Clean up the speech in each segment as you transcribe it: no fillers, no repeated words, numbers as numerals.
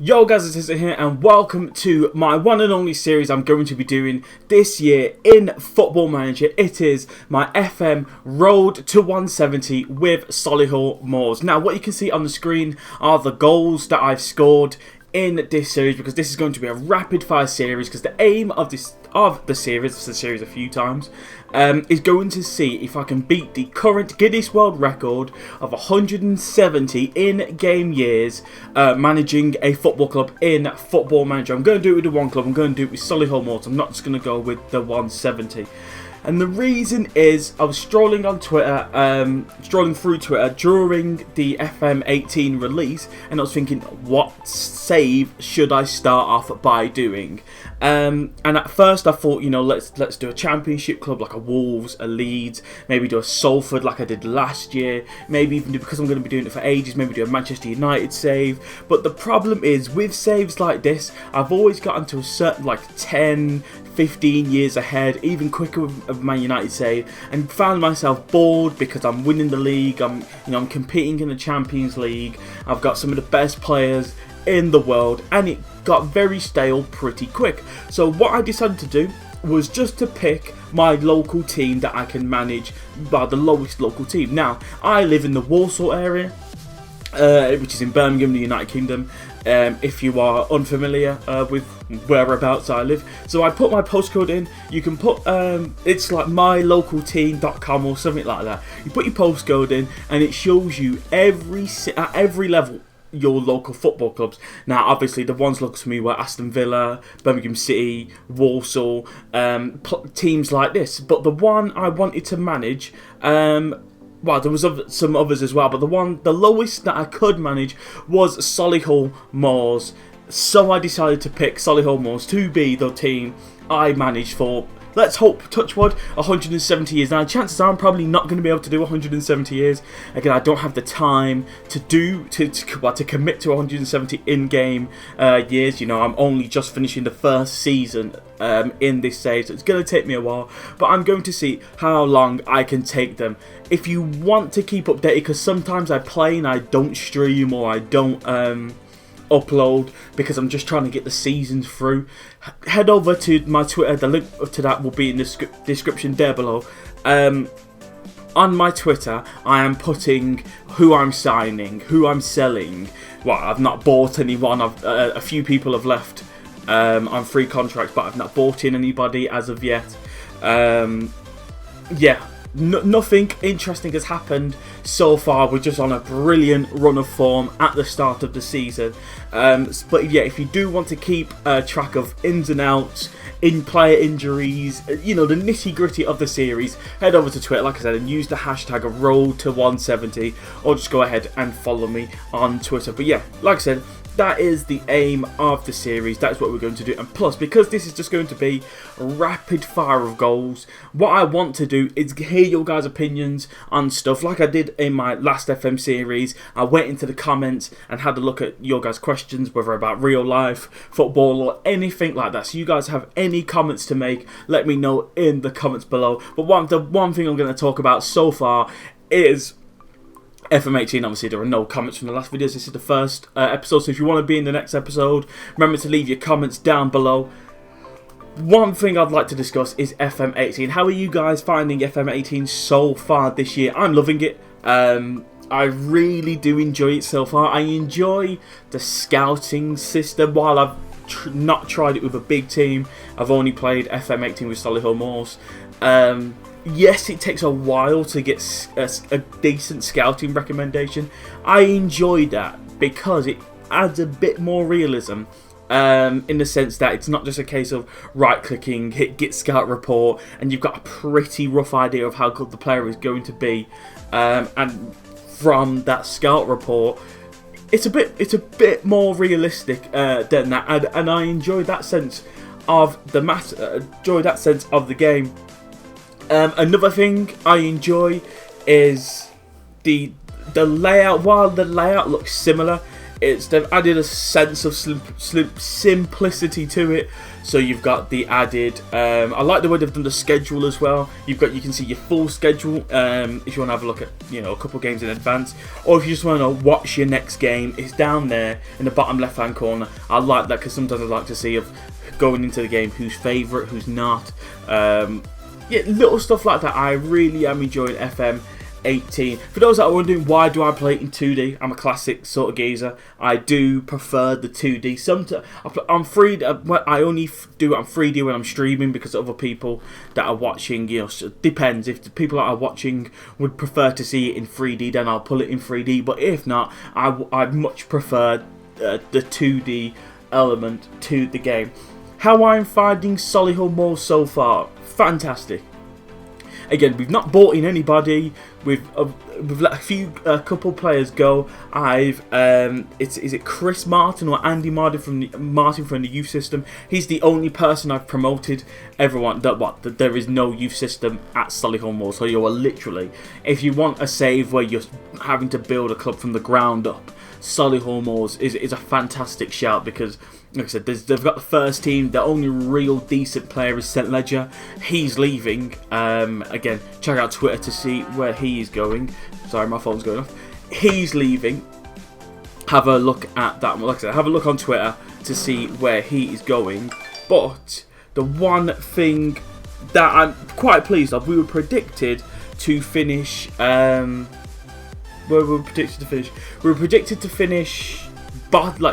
Yo guys, it's Izzy here and welcome to my one and only series I'm going to be doing this year in Football Manager. It is my FM Road to 170 with Solihull Moors. Now what you can see on the screen are the goals that I've scored in this series, because this is going to be a rapid fire series, because the aim of the series a few times, is going to see if I can beat the current Guinness World Record of 170 in-game years managing a football club in Football Manager. I'm going to do it with the one club. I'm going to do it with Solihull Moor. I'm not just going to go with the 170. And the reason is, I was strolling on Twitter, strolling through Twitter during the FM18 release, and I was thinking, what save should I start off by doing? And at first I thought, you know, let's do a Championship club like a Wolves, a Leeds, maybe do a Salford like I did last year, maybe even do, because I'm going to be doing it for ages, maybe do a Manchester United save. But the problem is, with saves like this, I've always gotten to a certain, like 10, 15 years ahead, even quicker of Man United save, and found myself bored because I'm winning the league. I'm competing in the Champions League. I've got some of the best players in the world, and it got very stale pretty quick. So what I decided to do was just to pick my local team that I can manage, by the lowest local team. Now I live in the Walsall area, which is in Birmingham, the United Kingdom. If you are unfamiliar with whereabouts I live, so I put my postcode in. You can put it's like mylocalteam.com or something like that. You put your postcode in, and it shows you at every level your local football clubs. Now obviously the ones local to me were Aston Villa, Birmingham City, Walsall, teams like this. But the one I wanted to manage, well, there was some others as well, but the lowest that I could manage was Solihull Moors. So I decided to pick Solihull Moors to be the team I managed for, let's hope, touch wood, 170 years. Now, chances are I'm probably not going to be able to do 170 years. Again, I don't have the time to commit to 170 in-game years. You know, I'm only just finishing the first season in this save, so it's going to take me a while. But I'm going to see how long I can take them. If you want to keep updated, because sometimes I play and I don't stream, or I don't upload because I'm just trying to get the seasons through, head over to my Twitter. The link to that will be in the description there below. On my Twitter, I am putting who I'm signing, who I'm selling. Well, I've not bought anyone. A few people have left on free contracts, but I've not bought in anybody as of yet. Yeah. Nothing interesting has happened so far. We're just on a brilliant run of form at the start of the season. But yeah, if you do want to keep track of ins and outs, in-player injuries, you know, the nitty-gritty of the series, head over to Twitter, like I said, and use the hashtag #Road to170, or just go ahead and follow me on Twitter. But yeah, like I said, that is the aim of the series. That's what we're going to do. And plus, because this is just going to be rapid fire of goals, what I want to do is hear your guys' opinions on stuff like I did in my last FM series. I went into the comments and had a look at your guys' questions, whether about real life, football, or anything like that. So you guys have any comments to make, let me know in the comments below. But the one thing I'm going to talk about so far is FM18. Obviously there are no comments from the last videos. This is the first episode, so if you want to be in the next episode, remember to leave your comments down below. One thing I'd like to discuss is FM18. How are you guys finding FM18 so far this year? I'm loving it. I really do enjoy it so far. I enjoy the scouting system. While I've not tried it with a big team, I've only played FM18 with Solihull Moors. Yes, it takes a while to get a decent scouting recommendation. I enjoy that because it adds a bit more realism, in the sense that it's not just a case of right-clicking, hit get scout report, and you've got a pretty rough idea of how good the player is going to be. And from that scout report, it's a bit more realistic than that, and I enjoy that sense of the game. Another thing I enjoy is the layout. While the layout looks similar, they've added a sense of simplicity to it. So you've got the added. I like the way they've done the schedule as well. You can see your full schedule if you want to have a look at a couple games in advance, or if you just want to watch your next game. It's down there in the bottom left hand corner. I like that because sometimes I like to see of going into the game who's favourite, who's not. Yeah, little stuff like that. I really am enjoying FM 18. For those that are wondering why do I play it in 2D, I'm a classic sort of geezer. I do prefer the 2D. Sometimes I'm free. I only do it on 3D when I'm streaming because other people that are watching, so it depends. If the people that are watching would prefer to see it in 3D, then I'll pull it in 3D. But if not, I much prefer the 2D element to the game. How I'm finding Solihull Moor so far? Fantastic. Again, we've not bought in anybody. We've let a couple players go. Is it Chris Martin or Andy Martin from the youth system? He's the only person I've promoted. Everyone that there is no youth system at Solihull Moor. So you are literally, if you want a save where you're having to build a club from the ground up, Solihull Moor is a fantastic shout because, like I said, they've got the first team. The only real decent player is St Ledger. He's leaving. Again, check out Twitter to see where he is going. Sorry, my phone's going off. He's leaving. Have a look at that. Like I said, have a look on Twitter to see where he is going. But the one thing that I'm quite pleased of, we were predicted to finish. Where we were predicted to finish? We were predicted to finish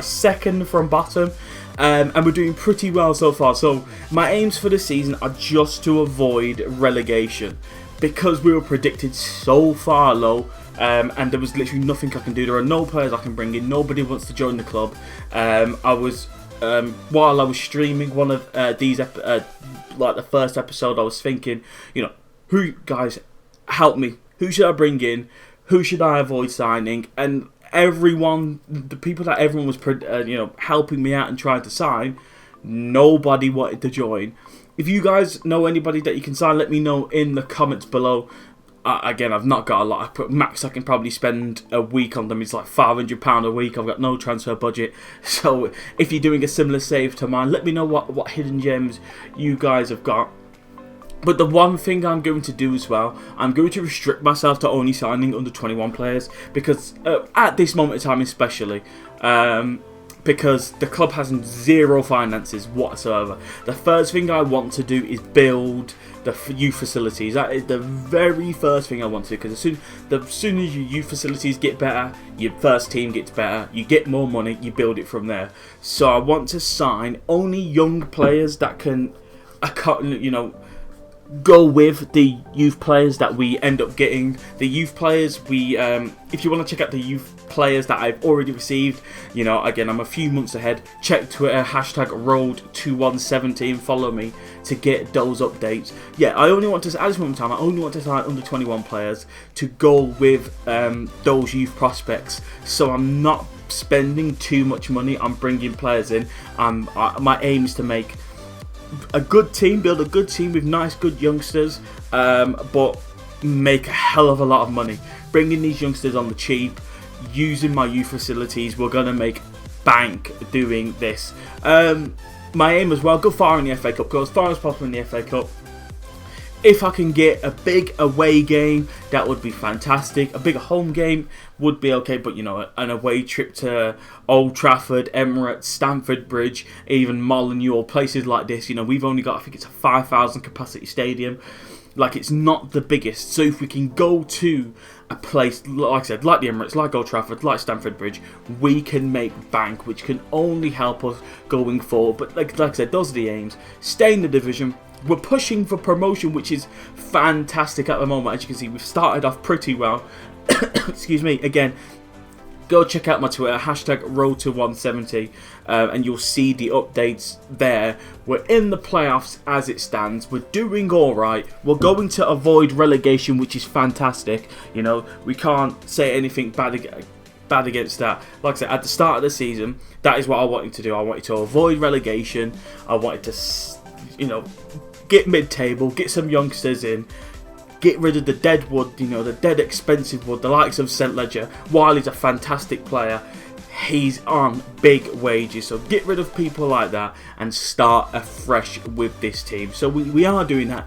second from bottom. And we're doing pretty well so far. So my aims for the season are just to avoid relegation, because we were predicted so far low, and there was literally nothing I can do. There are no players I can bring in. Nobody wants to join the club. While I was streaming one of these, the first episode, I was thinking, who guys help me? Who should I bring in? Who should I avoid signing? And the people that everyone was helping me out and trying to sign, nobody wanted to join. If you guys know anybody that you can sign, let me know in the comments below. Again, I've not got a lot. Max I can probably spend a week on them. It's like £500 a week. I've got no transfer budget. So if you're doing a similar save to mine, let me know what hidden gems you guys have got. But the one thing I'm going to do as well, I'm going to restrict myself to only signing under 21 players, because at this moment in time especially, because the club has zero finances whatsoever. The first thing I want to do is build the youth facilities. That is the very first thing I want to do, because as soon as your youth facilities get better, your first team gets better, you get more money, you build it from there. So I want to sign only young players that can, go with the youth players that we end up getting. The youth players, if you want to check out the youth players that I've already received, again, I'm a few months ahead. Check Twitter, #road2117, follow me to get those updates. Yeah, at this moment in time, I only want to sign under 21 players to go with those youth prospects. So I'm not spending too much money on bringing players in. My aim is to make a good team, build a good team with nice, good youngsters, but make a hell of a lot of money. Bringing these youngsters on the cheap, using my youth facilities, we're going to make bank doing this. My aim as well, go far in the FA Cup, go as far as possible in the FA Cup. If I can get a big away game, that would be fantastic. A big home game would be okay, but an away trip to Old Trafford, Emirates, Stamford Bridge, even Molineux, places like this, we've only got, I think it's a 5,000 capacity stadium. It's not the biggest. So if we can go to a place, like I said, like the Emirates, like Old Trafford, like Stamford Bridge, we can make bank, which can only help us going forward. But like I said, those are the aims. Stay in the division. We're pushing for promotion, which is fantastic at the moment. As you can see, we've started off pretty well. Excuse me. Again, go check out my Twitter, #road2170, and you'll see the updates there. We're in the playoffs as it stands. We're doing all right. We're going to avoid relegation, which is fantastic. We can't say anything bad against that. Like I said, at the start of the season, that is what I wanted to do. I wanted to avoid relegation. I wanted to, get mid-table, get some youngsters in, get rid of the dead wood, the dead expensive wood, the likes of St Ledger. While he's a fantastic player, he's on big wages. So get rid of people like that and start afresh with this team. So we are doing that.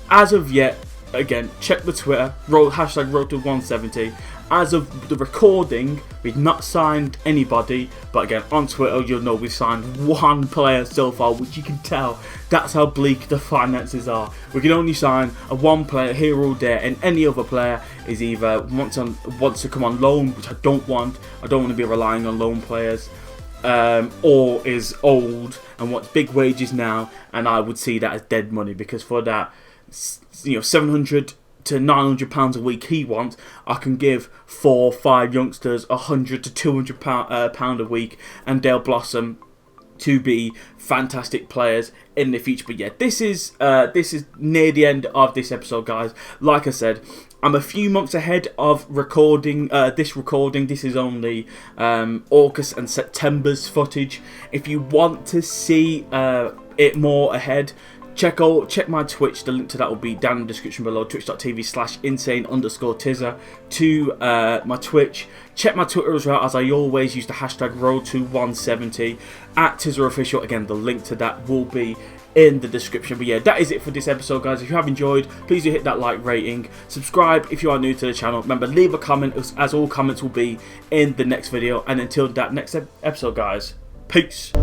As of yet, again, check the Twitter, hashtag road to 170. As of the recording, we've not signed anybody, but again, on Twitter, you'll know we've signed one player so far, which you can tell that's how bleak the finances are. We can only sign a one player here or there, and any other player is either wants to come on loan, which I don't want. I don't want to be relying on loan players, or is old and wants big wages now, and I would see that as dead money, because for that, 700 to £900 a week he wants, I can give 4 or 5 youngsters £100 to £200 a week, and they'll blossom to be fantastic players in the future. But yeah, this is near the end of this episode, guys. Like I said, I'm a few months ahead of recording this recording. This is only August and September's footage. If you want to see it more ahead, check my Twitch. The link to that will be down in the description below. Twitch.tv/insane_tizzer to my Twitch. Check my Twitter as well, as I always use the hashtag road to 170 at TizzerOfficial. Again, the link to that will be in the description. But yeah, that is it for this episode, guys. If you have enjoyed, please do hit that like rating. Subscribe if you are new to the channel. Remember, leave a comment, as all comments will be in the next video. And until that next episode, guys, peace.